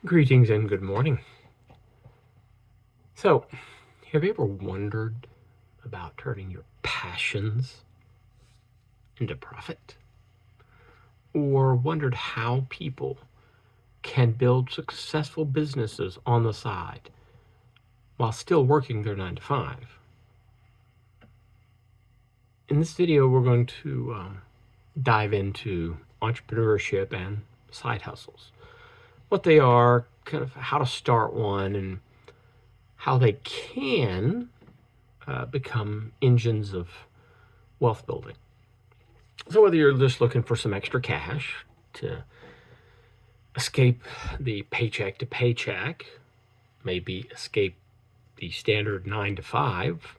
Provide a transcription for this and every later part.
Greetings and good morning. So, have you ever wondered about turning your passions into profit? Or wondered how people can build successful businesses on the side while still working their 9 to 5? In this video, we're going to dive into entrepreneurship and side hustles, what they are, kind of how to start one, and how they can become engines of wealth building. So whether you're just looking for some extra cash to escape the paycheck to paycheck, maybe escape the standard 9 to 5,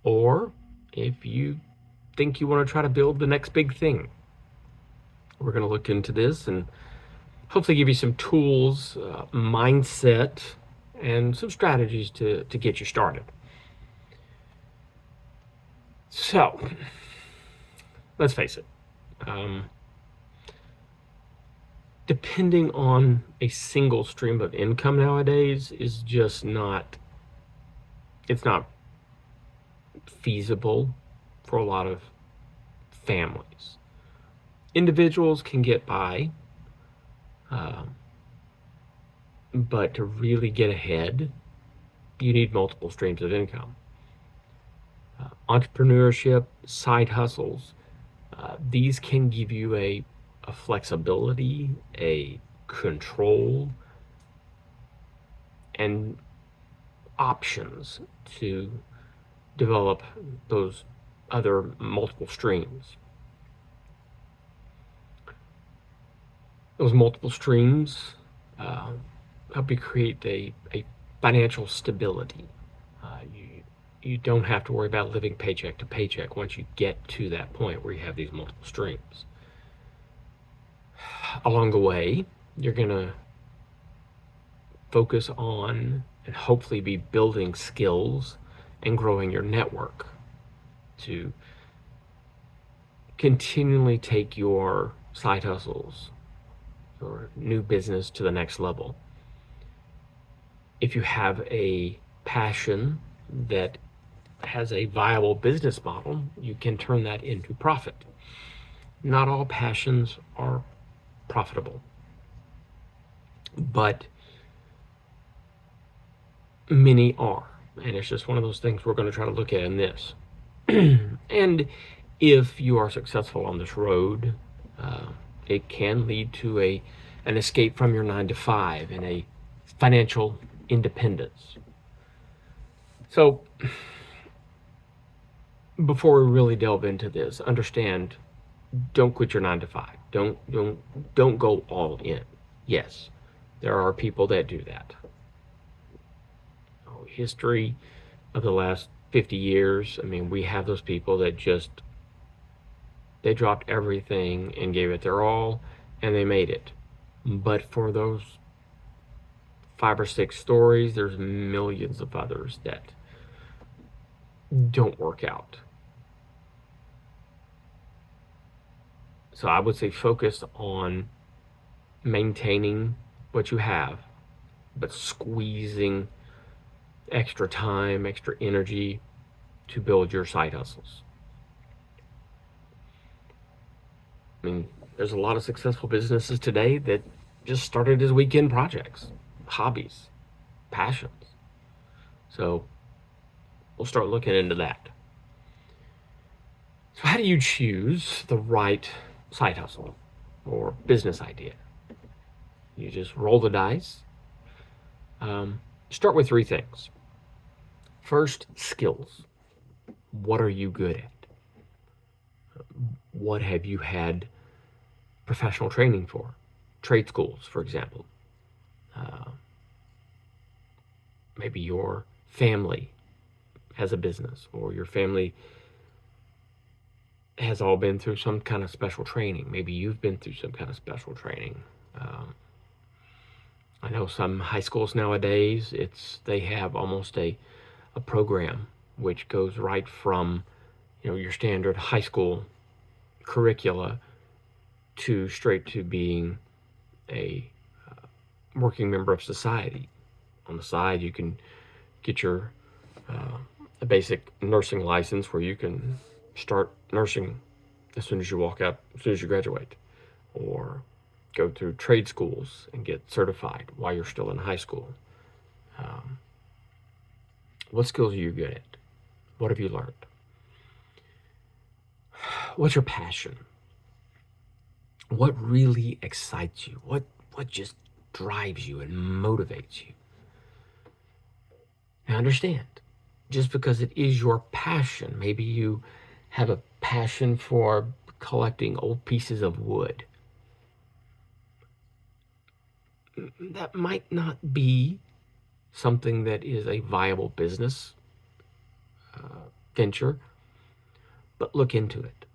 or if you think you want to try to build the next big thing, we're going to look into this and hopefully give you some tools, mindset, and some strategies to get you started. So, let's face it. Depending on a single stream of income nowadays is just not, it's not feasible for a lot of families. Individuals can get by, but to really get ahead, you need multiple streams of income. Entrepreneurship, side hustles, these can give you a flexibility, a control, and options to develop those other multiple streams. Those multiple streams help you create a financial stability. You don't have to worry about living paycheck to paycheck once you get to that point where you have these multiple streams. Along the way, you're going to focus on and hopefully be building skills and growing your network to continually take your side hustles or new business to the next level. If you have a passion that has a viable business model, you can turn that into profit. Not all passions are profitable, but many are. And it's just one of those things we're going to try to look at in this. And if you are successful on this road, it can lead to an escape from your 9 to 5 and a financial independence. So before we really delve into this, understand, don't quit your 9 to 5. Don't go all in. Yes, there are people that do that. History of the last 50 years, I mean, we have those people that just, they dropped everything and gave it their all, and they made it. But for those 5 or 6 stories, there's millions of others that don't work out. So I would say focus on maintaining what you have, but squeezing extra time, extra energy to build your side hustles. I mean, there's a lot of successful businesses today that just started as weekend projects, hobbies, passions. So we'll start looking into that. So how do you choose the right side hustle or business idea? You just roll the dice. Start with 3 things. First, skills. What are you good at? What have you had professional training for? Trade schools, for example. Maybe your family has a business, or your family has all been through some kind of special training. Maybe you've been through some kind of special training. I know some high schools nowadays, they have almost a program which goes right from your standard high school curricula to straight to being a working member of society. On the side, you can get your a basic nursing license where you can start nursing as soon as you walk out, as soon as you graduate, or go through trade schools and get certified while you're still in high school. What skills are you good at? What have you learned? What's your passion? What really excites you? What just drives you and motivates you? Now understand, just because it is your passion, maybe you have a passion for collecting old pieces of wood. That might not be something that is a viable business venture, but look into it.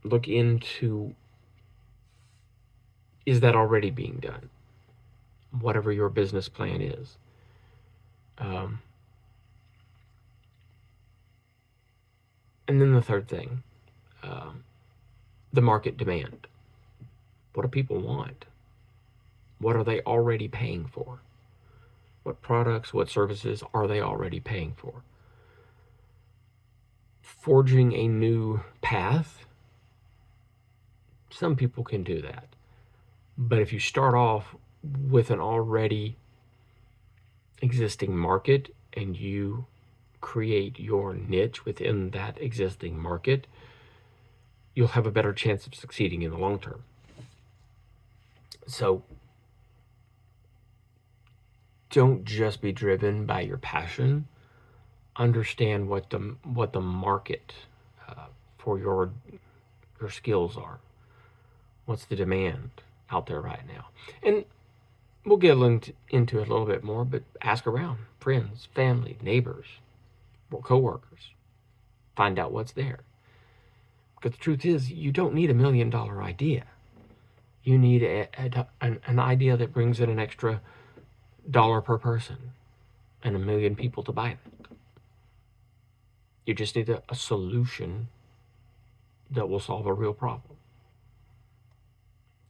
Look into, is that already being done? Whatever your business plan is. And then the third thing, the market demand. What do people want? What are they already paying for? What products, what services are they already paying for? Forging a new path, some people can do that. But if you start off with an already existing market and you create your niche within that existing market, you'll have a better chance of succeeding in the long term. So don't just be driven by your passion. Understand what the market for your skills are. What's the demand out there right now? And we'll get into it a little bit more, but ask around, friends, family, neighbors, or coworkers. Find out what's there. Because the truth is, you don't need $1 million idea. You need an idea that brings in an extra $1 per person and 1 million people to buy it. You just need a solution that will solve a real problem.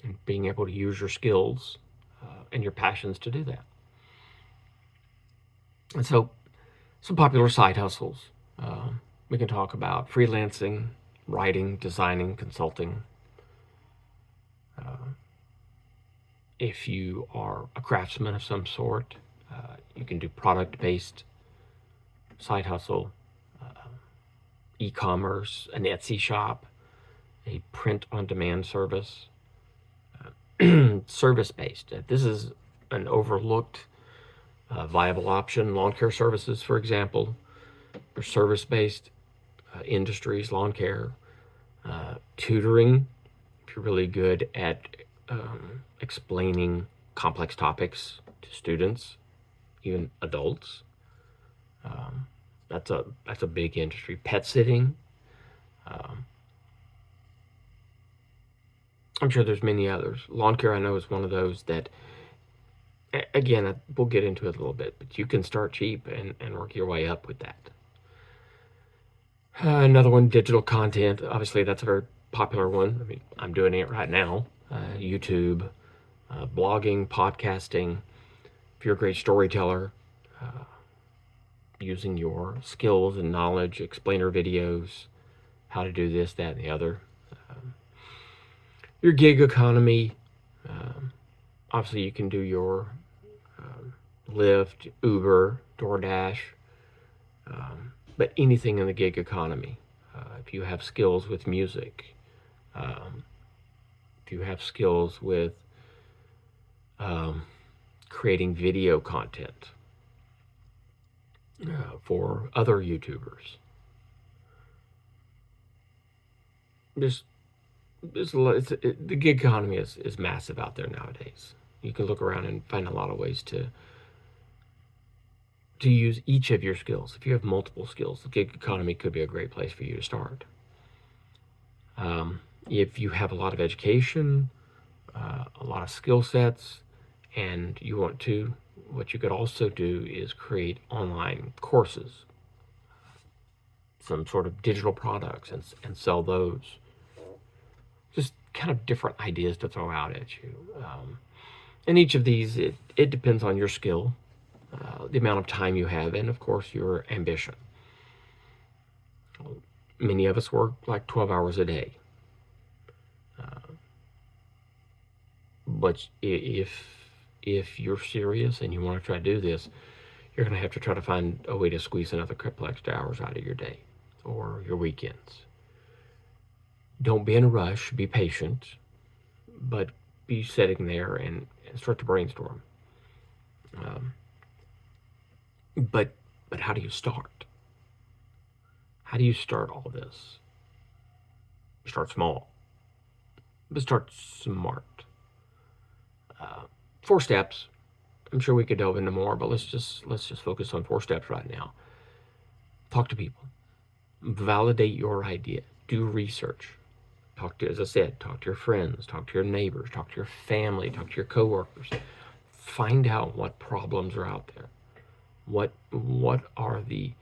And being able to use your skills and your passions to do that. And so, some popular side hustles. We can talk about freelancing, writing, designing, consulting. If you are a craftsman of some sort, you can do product-based side hustle, e-commerce, an Etsy shop, a print-on-demand service, service-based. This is an overlooked viable option. Lawn care services, for example, or service-based industries, lawn care, tutoring. If you're really good at explaining complex topics to students, even adults, that's a big industry. Pet sitting. I'm sure there's many others. Lawn care, I know, is one of those that, again, we'll get into it a little bit, but you can start cheap and work your way up with that. Another one, digital content. Obviously, that's a very popular one. I mean, I'm doing it right now. YouTube, blogging, podcasting. If you're a great storyteller, using your skills and knowledge, explainer videos, how to do this, that, and the other. Your gig economy. Obviously, you can do your Lyft, Uber, DoorDash, but anything in the gig economy. If you have skills with music, if you have skills with creating video content for other YouTubers, the gig economy is massive out there nowadays. You can look around and find a lot of ways to use each of your skills. If you have multiple skills, the gig economy could be a great place for you to start. If you have a lot of education, a lot of skill sets, and you want to, what you could also do is create online courses, some sort of digital products, and sell those. Just kind of different ideas to throw out at you. And each of these, it depends on your skill, the amount of time you have, and of course your ambition. Many of us work like 12 hours a day. But if you're serious and you want to try to do this, you're going to have to try to find a way to squeeze another couple extra hours out of your day or your weekends. Don't be in a rush. Be patient, but be sitting there and start to brainstorm. But how do you start? How do you start all this? Start small, but start smart. 4 steps. I'm sure we could delve into more, but let's just focus on 4 steps right now. Talk to people. Validate your idea. Do research. As I said, talk to your friends, talk to your neighbors, talk to your family, talk to your coworkers. Find out what problems are out there. What are the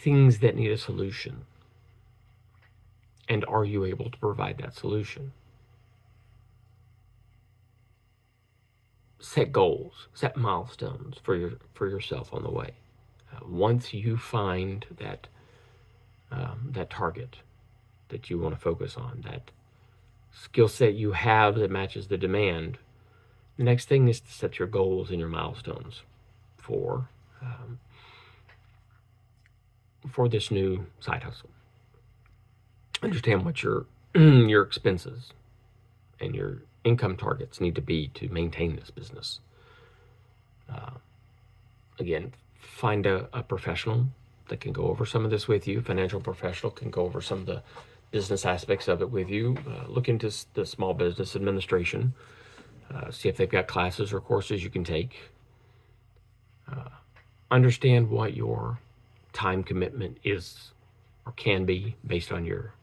things that need a solution? And are you able to provide that solution? Set goals, set milestones for yourself on the way. Once you find that target that you want to focus on, that skill set you have that matches the demand, the next thing is to set your goals and your milestones for this new side hustle. Understand what your expenses and your income targets need to be to maintain this business. Again, find a professional that can go over some of this with you. Financial professional can go over some of the business aspects of it with you. Look into the small business administration. See if they've got classes or courses you can take. Understand what your time commitment is or can be based on your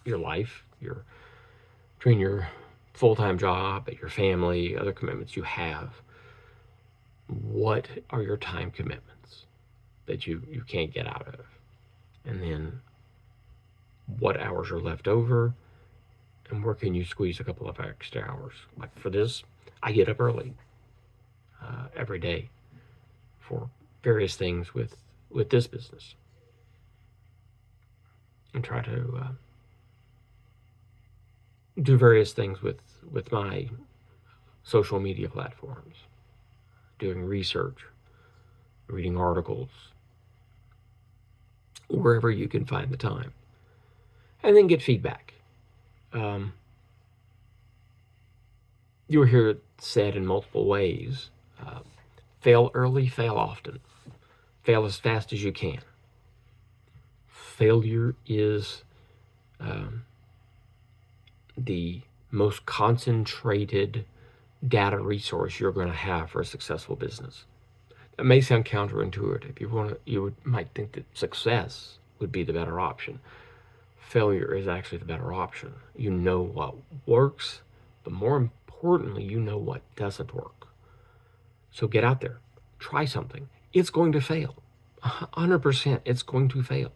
life, between your full-time job, your family, other commitments you have. What are your time commitments that you can't get out of? And then what hours are left over, and where can you squeeze a couple of extra hours? Like for this, I get up early every day for various things with this business, and try to do various things with my social media platforms, doing research, reading articles, wherever you can find the time, and then get feedback. You'll hear it said in multiple ways. Fail early, fail often. Fail as fast as you can. Failure is the most concentrated data resource you're going to have for a successful business. It may sound counterintuitive. You might think that success would be the better option. Failure is actually the better option. You know what works, but more importantly, you know what doesn't work. So get out there, try something. It's going to fail. 100% it's going to fail.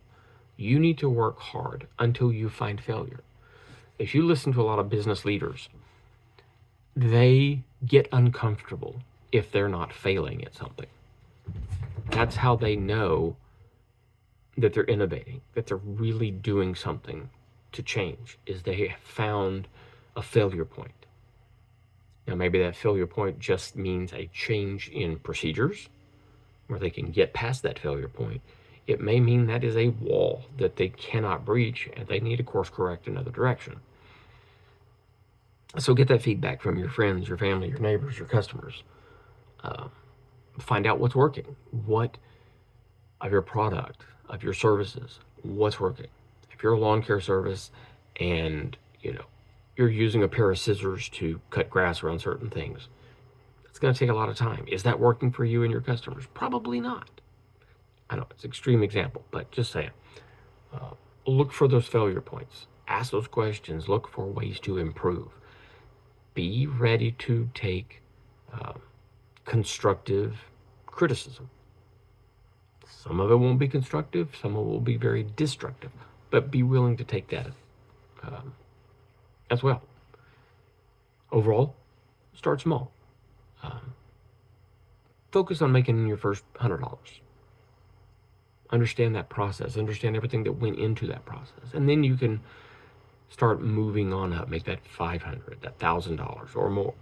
You need to work hard until you find failure. If you listen to a lot of business leaders, they get uncomfortable if they're not failing at something. That's how they know that they're innovating, that they're really doing something to change, is they have found a failure point. Now, maybe that failure point just means a change in procedures where they can get past that failure point. It may mean that is a wall that they cannot breach and they need to course correct another direction. So get that feedback from your friends, your family, your neighbors, your customers. Find out what's working. What of your product, of your services, what's working. If you're a lawn care service and you're using a pair of scissors to cut grass around certain things, it's going to take a lot of time. Is that working for you and your customers? Probably not. I know it's an extreme example, but just saying. Look for those failure points. Ask those questions. Look for ways to improve. Be ready to take constructive criticism. Some of it won't be constructive. Some of it will be very destructive. But be willing to take that as well. Overall, Start small. Um, Focus on making your first $100. Understand that process. Understand everything that went into that process. And then you can start moving on up. Make that $500, that $1,000 or more.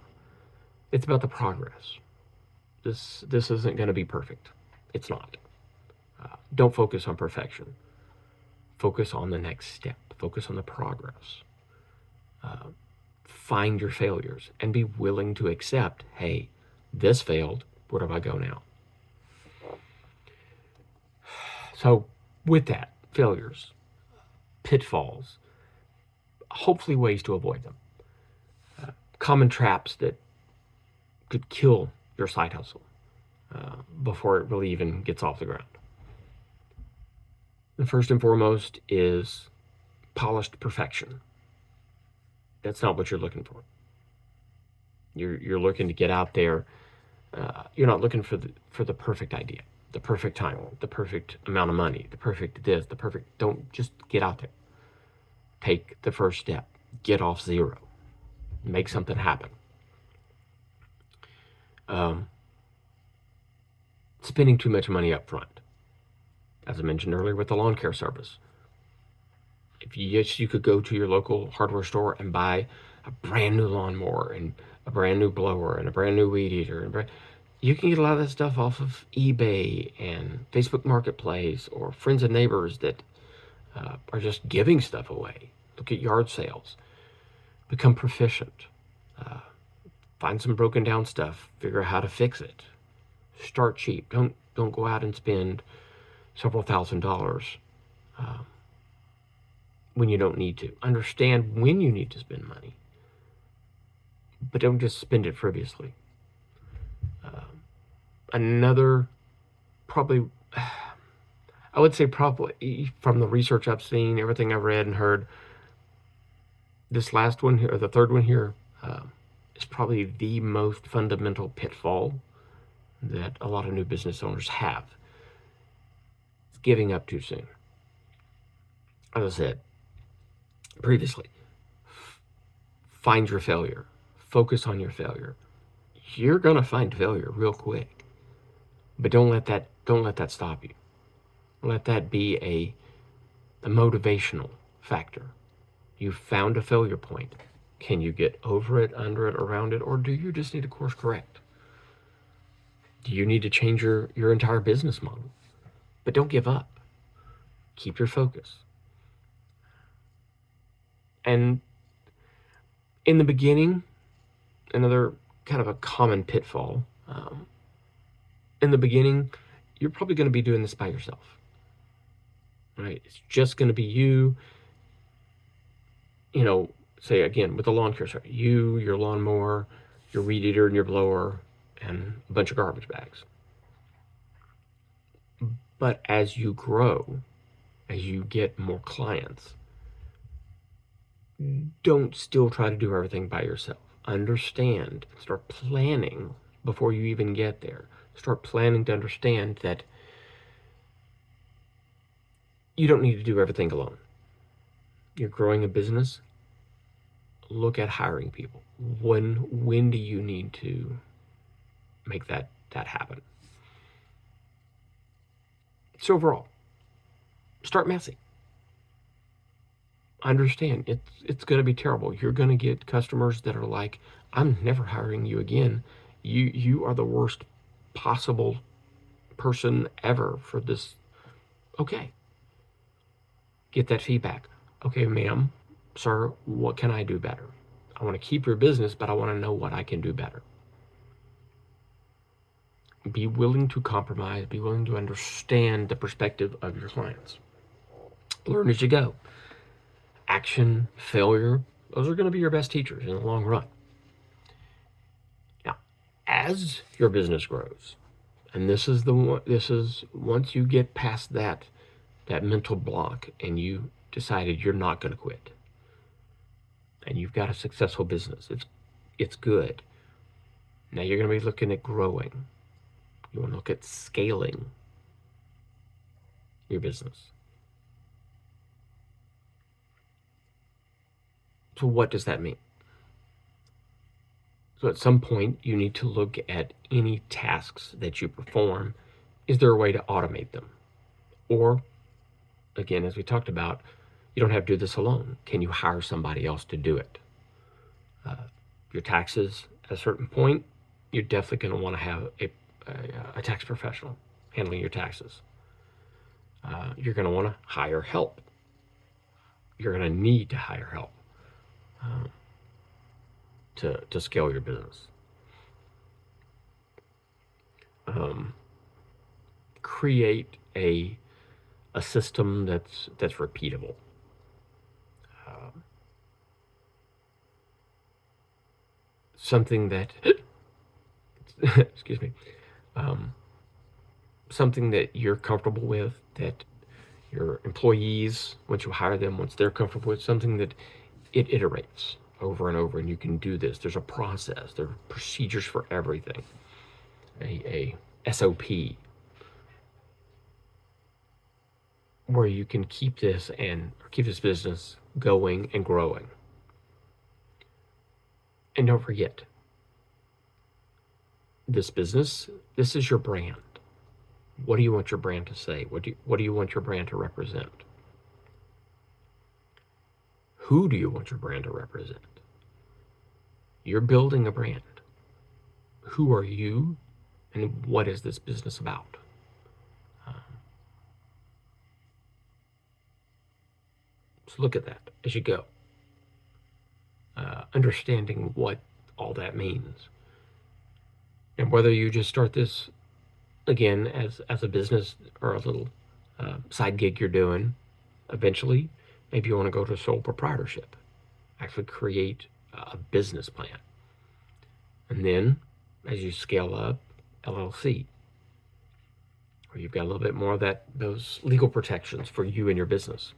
It's about the progress. This isn't going to be perfect. It's not. Don't focus on perfection. Focus on the next step. Focus on the progress. Find your failures and be willing to accept, hey, this failed. Where do I go now? So with that, failures, pitfalls, hopefully ways to avoid them. Common traps that could kill your side hustle before it really even gets off the ground. The first and foremost is polished perfection. That's not what you're looking for. You're looking to get out there. You're not looking for the perfect idea, the perfect time, the perfect amount of money, the perfect this, the perfect. Don't just get out there. Take the first step. Get off zero. Make something happen. Spending too much money up front. As I mentioned earlier with the lawn care service. If you could go to your local hardware store and buy a brand new lawnmower and a brand new blower and a brand new weed eater. You can get a lot of that stuff off of eBay and Facebook Marketplace or friends and neighbors that are just giving stuff away. Look at yard sales. Become proficient. Find some broken down stuff. Figure out how to fix it. Start cheap. Don't go out and spend several $1,000s when you don't need to. Understand when you need to spend money, but don't just spend it frivolously. Another, probably, I would say probably from the research I've seen, everything I've read and heard, this last one here, or the third one here, is probably the most fundamental pitfall that a lot of new business owners have. It's giving up too soon. As I said previously, find your failure. Focus on your failure. You're gonna find failure real quick, but don't let that stop you. Let that be a motivational factor. You found a failure point. Can you get over it, under it, around it, or do you just need to course correct? Do you need to change your entire business model? But don't give up. Keep your focus. And in the beginning, another kind of a common pitfall, in the beginning, you're probably going to be doing this by yourself. Right? It's just going to be you, say again, with the lawn care service, you, your lawnmower, your weed eater and your blower, and a bunch of garbage bags. But as you grow, as you get more clients, don't still try to do everything by yourself. Understand, start planning before you even get there. Start planning to understand that you don't need to do everything alone. You're growing a business. Look at hiring people. When do you need to make that happen? So overall, start messy. Understand it's going to be terrible. You're going to get customers that are like, I'm never hiring you again. You are the worst possible person ever for this. Okay. Get that feedback. Okay, ma'am, sir, what can I do better? I want to keep your business, but I want to know what I can do better. Be willing to compromise. Be willing to understand the perspective of your clients. Learn as you go. Action, failure, those are going to be your best teachers in the long run. Now, as your business grows, and this is once you get past that mental block and you decided you're not going to quit, and you've got a successful business, it's good. Now you're going to be looking at growing. You want to look at scaling your business. So what does that mean? So at some point, you need to look at any tasks that you perform. Is there a way to automate them? Or, again, as we talked about, you don't have to do this alone. Can you hire somebody else to do it? Your taxes, at a certain point, you're definitely going to want to have a tax professional handling your taxes. You're going to want to hire help. You're going to need to hire help to scale your business. Create a system that's repeatable. Something that excuse me, something that you're comfortable with, that your employees, once you hire them, once they're comfortable with, something that it iterates over and over, and you can do this. There's a process. There are procedures for everything. A SOP where you can keep this business going and growing. And don't forget, this business, this is your brand. What do you want your brand to say? What do you want your brand to represent? Who do you want your brand to represent? You're building a brand. Who are you, and what is this business about? So look at that as you go. Understanding what all that means. And whether you just start this, again, as a business or a little side gig you're doing, eventually, maybe you want to go to sole proprietorship. Actually create a business plan. And then, as you scale up, LLC, where you've got a little bit more of those legal protections for you and your business.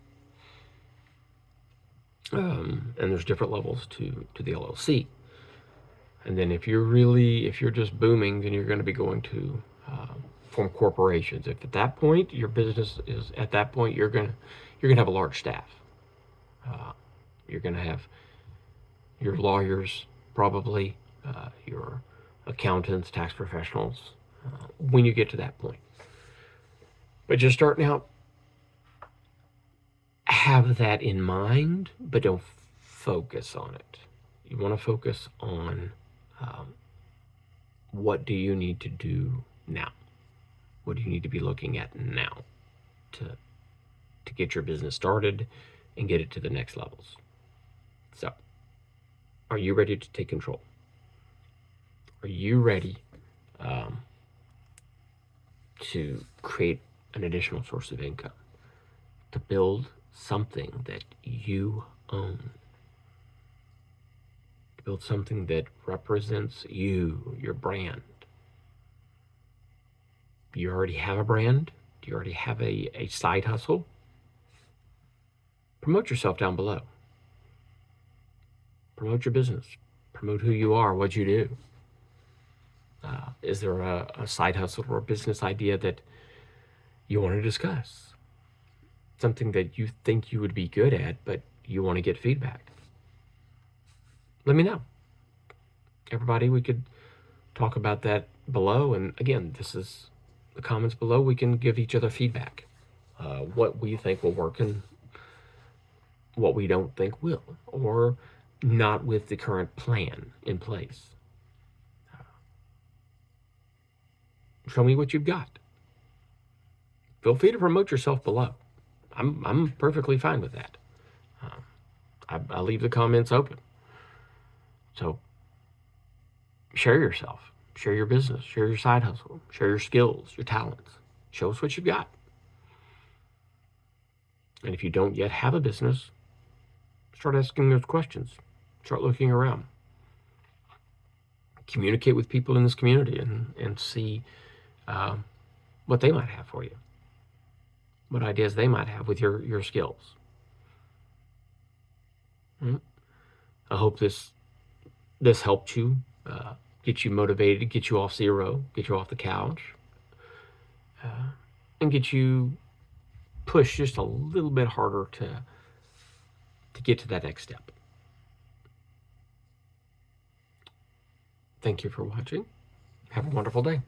And there's different levels to the LLC. And then if you're just booming, then you're going to be going to form corporations. If at that point your business is at that point, you're gonna have a large staff. You're gonna have your lawyers, probably your accountants, tax professionals, when you get to that point. But just starting out, have that in mind, but don't focus on it. You want to focus on what do you need to do now? What do you need to be looking at now to get your business started and get it to the next levels? So, are you ready to take control? Are you ready to create an additional source of income, to build something that you own, to build something that represents you, your brand? Do you already have a brand? Do you already have a side hustle? Promote yourself down below. Promote your business. Promote who you are, what you do. Is there a side hustle or a business idea that you want to discuss? Something that you think you would be good at, but you want to get feedback? Let me know. Everybody, we could talk about that below. And again, this is the comments below. We can give each other feedback. What we think will work and what we don't think will, or not with the current plan in place. Show me what you've got. Feel free to promote yourself below. I'm perfectly fine with that. I leave the comments open. So share yourself, share your business, share your side hustle, share your skills, your talents. Show us what you've got. And if you don't yet have a business, start asking those questions. Start looking around. Communicate with people in this community and see what they might have for you, what ideas they might have with your skills. I hope this helped you, get you motivated, get you off zero, get you off the couch, and get you pushed just a little bit harder to get to that next step. Thank you for watching. Have a wonderful day.